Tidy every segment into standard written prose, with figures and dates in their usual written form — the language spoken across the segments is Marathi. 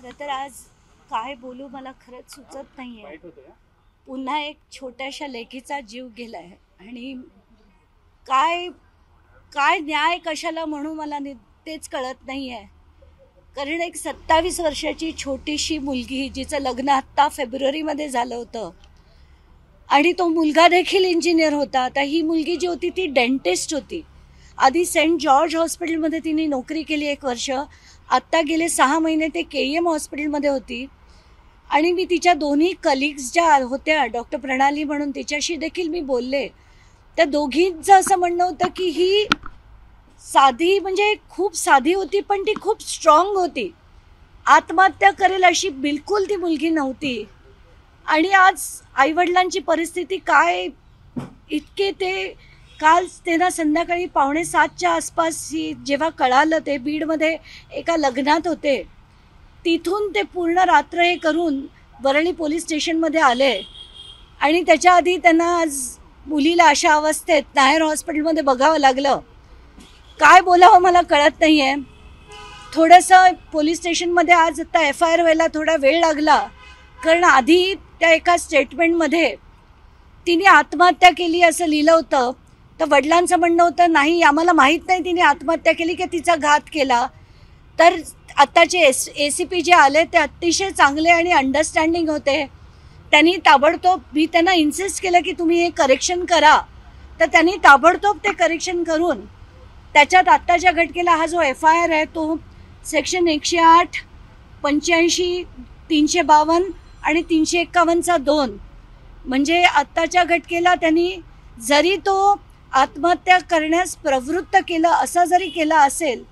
खरं तर आज काय बोलू मला खरंच सुचत नाहीये. पुन्हा एक छोट्याशा लेकीचा जीव गेलाय आणि काय काय न्याय कशाला म्हणू मला तेच कळत नाहीये. कारण एक 27 वर्षाची छोटीशी मुलगी जिचं लग्न आत्ता फेब्रुवारीमध्ये झालं होतं आणि तो मुलगा देखील इंजिनियर होता. आता ही मुलगी जी होती ती डेंटिस्ट होती. आधी सेंट जॉर्ज हॉस्पिटलमध्ये तिने नोकरी केली 1 वर्ष. आत्ता गेले 6 महिने ते KEM हॉस्पिटलमध्ये होती. आणि मी तिच्या दोन्ही कलिग्स ज्या होत्या, डॉक्टर प्रणाली म्हणून, तिच्याशी देखील मी बोलले. त्या दोघींचं असं म्हणणं होतं की ही साधी म्हणजे खूप साधी होती, पण ती खूप स्ट्रॉंग होती. आत्महत्या करेल अशी बिलकुल ती मुलगी नव्हती. आणि आज आईवडिलांची परिस्थिती काय, इतके ते काल ते ना संध्याकाळी 6:45च्या आसपास ही जेव्हा कळालं, ते बीडमध्ये एका लग्नात होते, तिथून ते पूर्ण रात्र हे करून वरळी पोलीस स्टेशनमध्ये आले. आणि त्याच्या आधी त्यांना आज मुलीला अशा अवस्थेत नायर हॉस्पिटलमध्ये बघावं लागलं. काय बोलावं मला कळत नाही आहे. थोडंसं पोलीस स्टेशनमध्ये आज आता FIR व्हायला थोडा वेळ लागला, कारण आधी त्या एका स्टेटमेंटमध्ये तिने आत्महत्या केली असं लिहिलं होतं. तर वडिलांचं म्हणणं होतं नाही, आम्हाला माहीत नाही तिने आत्महत्या केली की तिचा घात केला. तर आत्ताचे ACP जे आले ते अतिशय चांगले आणि अंडरस्टँडिंग होते. त्यांनी ताबडतोब, मी त्यांना इन्सिस्ट केलं की तुम्ही हे करेक्शन करा, तर त्यांनी ताबडतोब ते करेक्शन करून त्याच्यात आत्ताच्या घटनेला हा जो FIR आहे तो सेक्शन 108, 85, 352 आणि 351चा 2, म्हणजे आत्ताच्या घटनेला त्यांनी जरी तो आत्महत्या करण्यास प्रवृत्त केलं असं जरी केलं असेल,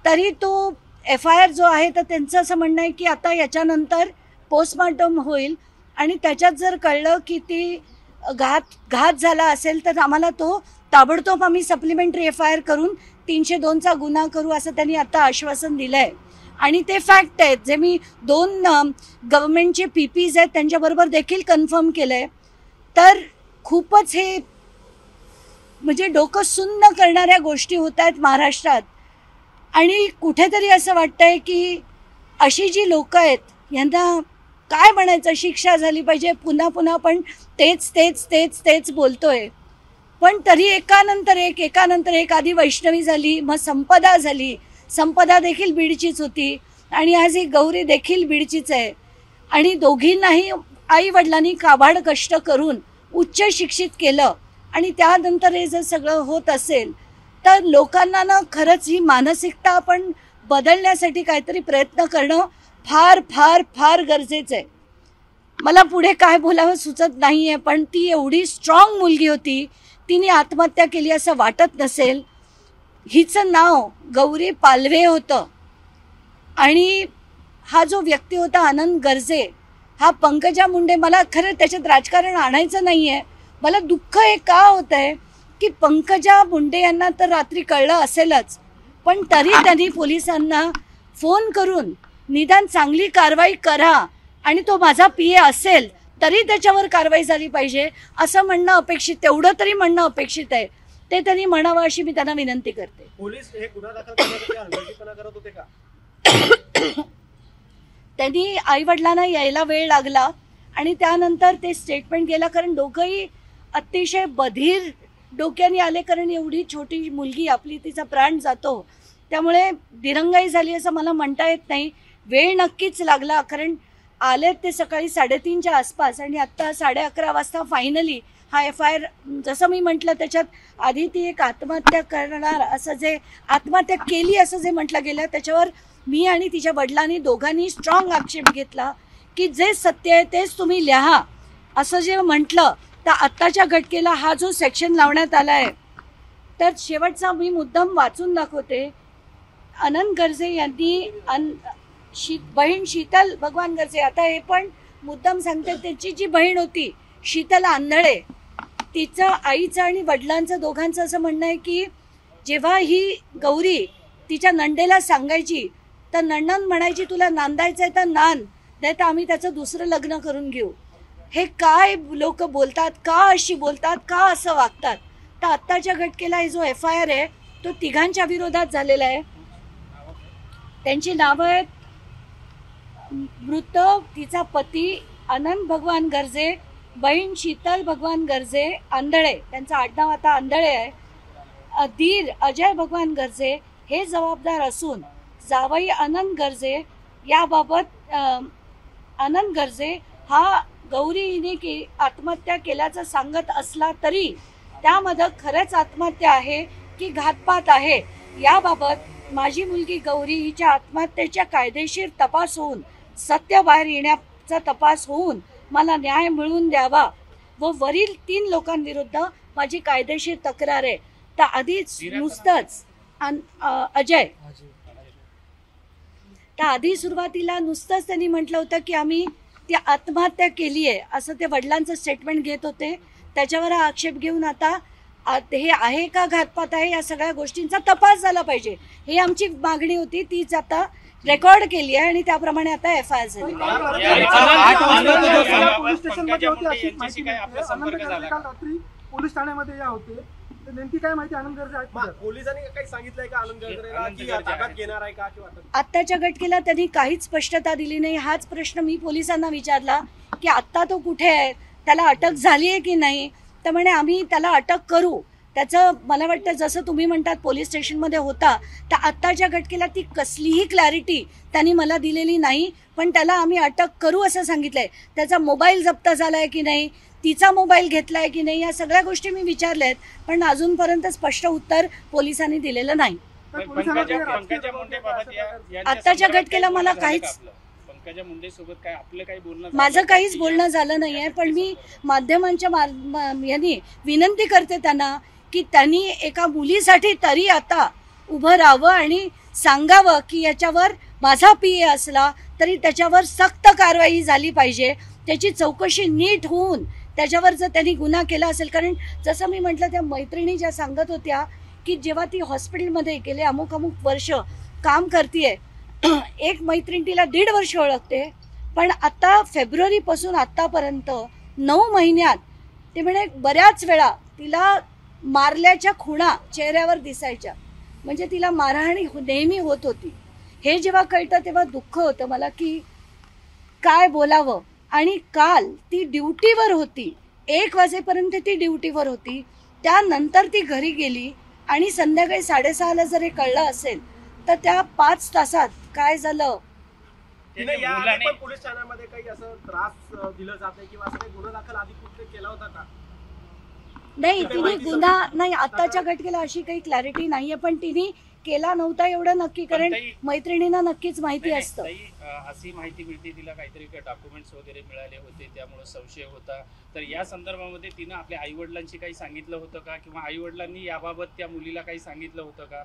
तरी तो FIR जो आहे तर त्यांचं असं म्हणणं आहे की आता याच्यानंतर पोस्टमॉर्टम होईल आणि त्याच्यात जर कळलं की ती घात झाला असेल तर आम्हाला तो ताबडतोब आम्ही सप्लिमेंटरी FIR करून 302चा गुन्हा करू असं त्यांनी आता आश्वासन दिलं आहे. आणि ते फॅक्ट आहेत जे मी 2 गव्हर्नमेंटचे PPs आहेत त्यांच्याबरोबर देखील कन्फर्म केलं आहे. तर खूपच हे म्हणजे डोकं सुन्न करणाऱ्या गोष्टी होत आहेत महाराष्ट्रात. आणि कुठेतरी असं वाटतंय की अशी जी लोकं आहेत यांना काय म्हणायचं, शिक्षा झाली पाहिजे. पुन्हा पुन्हा पण तेच तेच तेच तेच बोलतोय. पण तरी एकानंतर एक आधी वैष्णवी झाली, मग संपदा झाली. संपदा देखील बीडचीच होती आणि आज ही गौरी देखील बीडचीच आहे. आणि दोघींनाही आई वडिलांनी काबाड कष्ट करून उच्च शिक्षित केलं. आणि त्यानंतर हे जर सगळं होत असेल तर लोकांना ना खरंच ही मानसिकता आपण बदलण्यासाठी काहीतरी प्रयत्न करणं फार फार फार गरजेचं आहे. मला पुढे काय बोलावं सुचत नाही आहे. पण ती एवढी स्ट्रॉंग मुलगी होती, तिने आत्महत्या केली असं वाटत नसेल. हिचं नाव गौरी पालवे होतं आणि हा जो व्यक्ती होता आनंद गर्जे, हा पंकजा मुंडे, मला खरं त्याच्यात राजकारण आणायचं नाही आहे. मला दुःख हे का होतं आहे की पंकजा मुंडे यांना तर रात्री कळलं असेलच, पण तरी त्यांनी पोलिसांना फोन करून निदान चांगली कारवाई करा आणि तो माझा PA असेल तरी त्याच्यावर कारवाई झाली पाहिजे असं म्हणणं अपेक्षित, तेवढं तरी म्हणणं अपेक्षित आहे. ते त्यांनी म्हणावं अशी मी त्यांना विनंती करते. पोलीस हे गुन्हा दाखल करण्यासाठी हलगर्जीपणा करत होते का? त्यांनी आईवडिलांना यायला वेळ लागला आणि त्यानंतर ते स्टेटमेंट गेला, कारण दोघंही अतिशय बधीर डोक्याने आले. कारण एवढी छोटी मुलगी आपली, तिचा प्राण जातो, त्यामुळे दिरंगाई झाली असं मला म्हणता येत नाही. वेळ नक्कीच लागला, कारण आले ते सकाळी 3:30च्या आसपास आणि आत्ता 11:30 वाजता फायनली हा FIR, जसं मी म्हटलं त्याच्यात आधी ती एक आत्महत्या करणार असं जे आत्महत्या केली असं जे म्हटलं गेलं, त्याच्यावर मी आणि तिच्या वडिलांनी दोघांनी स्ट्रॉंग आक्षेप घेतला की जे सत्य आहे तेच तुम्ही लिहा असं जे म्हटलं. तर आत्ताच्या घटनेला हा जो सेक्शन लावण्यात आला आहे, तर शेवटचा मी मुद्दाम वाचून दाखवते. आनंद गर्जे यांनी बहीण शीतल भगवान गर्जे, आता हे पण मुद्दाम सांगते, त्याची जी बहीण होती शीतल आंधळे, तिचं आईचं आणि वडिलांचं दोघांचं असं म्हणणं आहे की जेव्हा ही गौरी तिच्या नंदेला सांगायची तर नणंद म्हणायची तुला नांदायचं आहे तर नांद, नाही तर आम्ही त्याचं दुसरं लग्न करून घेऊ. हे काय लोक बोलतात, का अशी बोलतात, का असं वागतात. तर आत्ताच्या घटनेला जो FIR आहे तो तिघांच्या विरोधात झालेला आहे. त्यांची नावं आहेत मृत तिचा पती आनंद भगवान गर्जे, बहीण शीतल भगवान गर्जे आंधळे, त्यांचं आडनाव आता आंधळे आहे, दीर अजय भगवान गर्जे हे जबाबदार असून जावई आनंद गर्जे याबाबत आनंद गर्जे हा गौरी हिने आत्महत्या केल्याचं सांगत असला तरी त्यामध्ये खरंच आत्महत्या आहे की घातपात आहे याबाबत माझी मुलगी गौरी हिच्या आत्महत्येच्या कायदेशीर तपास होऊन सत्य बाहेर येण्याचा तपास होऊन मला न्याय मिळवून द्यावा व वरील 3 लोकांविरुद्ध माझी कायदेशीर तक्रार आहे. तर आधीच नुसतंच अजय तर आधी सुरुवातीला नुसतंच त्यांनी म्हटलं होतं की आम्ही ती आत्महत्या केली आहे असं ते वडिलांचं स्टेटमेंट घेत होते. त्याच्यावर आक्षेप घेऊन आता हे आहे का घातपात आहे या सगळ्या गोष्टींचा तपास झाला पाहिजे ही आमची मागणी होती. तीच आता रेकॉर्ड केली आहे आणि त्याप्रमाणे आता FIR झाली. पोलीस ठाण्यामध्ये या होते नेमकी काय माहिती आनंद गर्जे आहेत? पोलिसांनी काही सांगितलंय का आनंद गर्जेला की ताब्यात घेणार आहे का किंवा आत्ताच्या घटनेला त्यांनी काहीच स्पष्टता दिली नाही. हाच प्रश्न मी पोलिसांना विचारला की आत्ता तो कुठे आहे, त्याला अटक झाली आहे की नाही. तर म्हणे आम्ही त्याला अटक करू. त्याचं मला वाटतं जसं तुम्ही म्हणतात पोलीस स्टेशनमध्ये होता तर आत्ताच्या घटनेला ती कसलीही क्लॅरिटी त्यांनी मला दिलेली नाही. पण त्याला आम्ही अटक करू असं सांगितलंय. त्याचा मोबाईल जप्त झालाय की नाही, तिचा मोबाईल घेतलाय की नाही, या सगळ्या गोष्टी मी विचारल्या आहेत पण अजूनपर्यंत स्पष्ट उत्तर पोलिसांनी दिलेलं नाही. आत्ताच्या घटनेला मला काहीच माझं काहीच बोलणं झालं नाही आहे. पण मी माध्यमांच्या यांनी विनंती करते त्यांना की त्यांनी एका मुलीसाठी तरी आता उभं राहावं आणि सांगावं की याच्यावर माझा PA असला तरी त्याच्यावर सक्त कारवाई झाली पाहिजे. त्याची चौकशी नीट होऊन त्याच्यावर जर त्यांनी गुन्हा केला असेल, कारण जसं मी म्हटलं त्या मैत्रिणी ज्या सांगत होत्या की जेव्हा ती हॉस्पिटलमध्ये गेले अमुक वर्ष काम करते, एक मैत्रीण तिला 1.5 वर्ष ओळखते पण आता फेब्रुवारीपासून आत्तापर्यंत 9 महिन्यात ते म्हणे बऱ्याच वेळा तिला मारल्याच्या खुणा चेहऱ्यावर दिसायच्या. म्हणजे तिला मारहाणी नेहमी होत होती. हे जेव्हा कळतं तेव्हा दुःख होतं मला की काय बोलावं. आणि काल ती ड्युटीवर होती, 1 वाजेपर्यंत ती ड्युटीवर होती. त्यानंतर ती घरी गेली आणि संध्याकाळी 6:30ला जर हे कळलं असेल तर त्या 5 तासात काय झालं. पोलीस ठाण्यामध्ये काही असं त्रास दिला जात नाही किंवा असं काही गुन्हा दाखल आधी कुठे केला होता का? नाही, तिने गुन्हा नाही. आत्ताच्या घटनेला अशी काही क्लॅरिटी नाहीये पण तिने केला नव्हता एवढं नक्की, कारण मैत्रिणींना नक्कीच माहिती असतं. अशी माहिती मिळते तिला काहीतरी डॉक्युमेंट्स वगैरे मिळाले होते त्यामुळे संशय होता. तर या संदर्भामध्ये तिनं आपल्या आई वडिलांशी काही सांगितलं होतं का किंवा आई वडिलांनी याबाबत त्या मुलीला काही सांगितलं होतं का?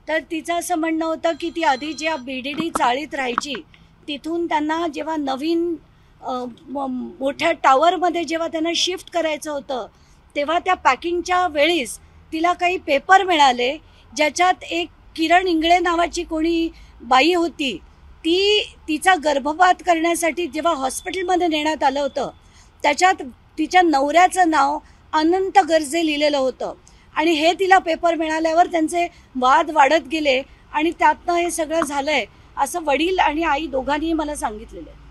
तर तिचं असं म्हणणं होतं की ती आधी ज्या BDD चाळीत राहायची तिथून त्यांना जेव्हा नवीन मोठ्या टॉवरमध्ये जेव्हा त्यांना शिफ्ट करायचं होतं तेव्हा त्या पॅकिंगच्या वेळेस तिला काही पेपर मिळाले ज्याच्यात एक किरण इंगळे नावाची कोणी बाई होती, ती तिचा गर्भपात करण्यासाठी जेव्हा हॉस्पिटलमध्ये नेण्यात आलं होतं त्याच्यात तिच्या नवऱ्याचं नाव अनंत गर्जे लिहिलेलं होतं. आणि हे तिला पेपर मिळाल्यावर त्यांचे वाद वाढत गेले आणि त्यातनं हे सगळं झालंय असं वडील आणि आई दोघांनीही मला सांगितलेलं आहे.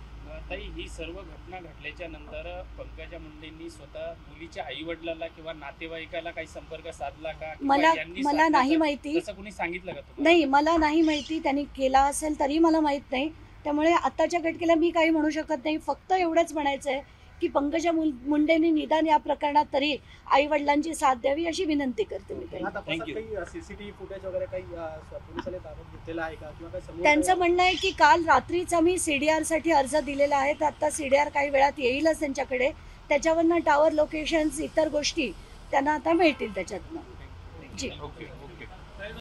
ताई, ही सर्व घटना घडल्याच्या नंतर पंकजा मुंडेंनी स्वतः मुलीच्या आई वडिलांना किंवा नातेवाईकाला काही संपर्क साधला का? मला नाही माहिती. तसं कोणी सांगितलं का तुम्हाला? नाही, मला नाही माहिती. त्यांनी केला असेल तरी मला माहित नाही. त्यामुळे आताच्या घटनेला मी काही म्हणू शकत नाही. फक्त एवढंच म्हणायचं आहे की पंकजा मुंडेंनी निदान या प्रकरणात तरी आई वडिलांची साथ द्यावी अशी विनंती करते मी. CCTV फुटेज वगैरे काही पोलिसांनी ताब्यात घेतलेला आहे का किंवा काही? त्यांचं म्हणणं आहे की काल रात्रीच आम्ही CDR साठी अर्ज दिलेला आहे. तर आता CDR काही वेळात येईलच त्यांच्याकडे. त्याच्यावरनं टॉवर लोकेशन्स इतर गोष्टी त्यांना आता मिळतील त्याच्यातनं. जी.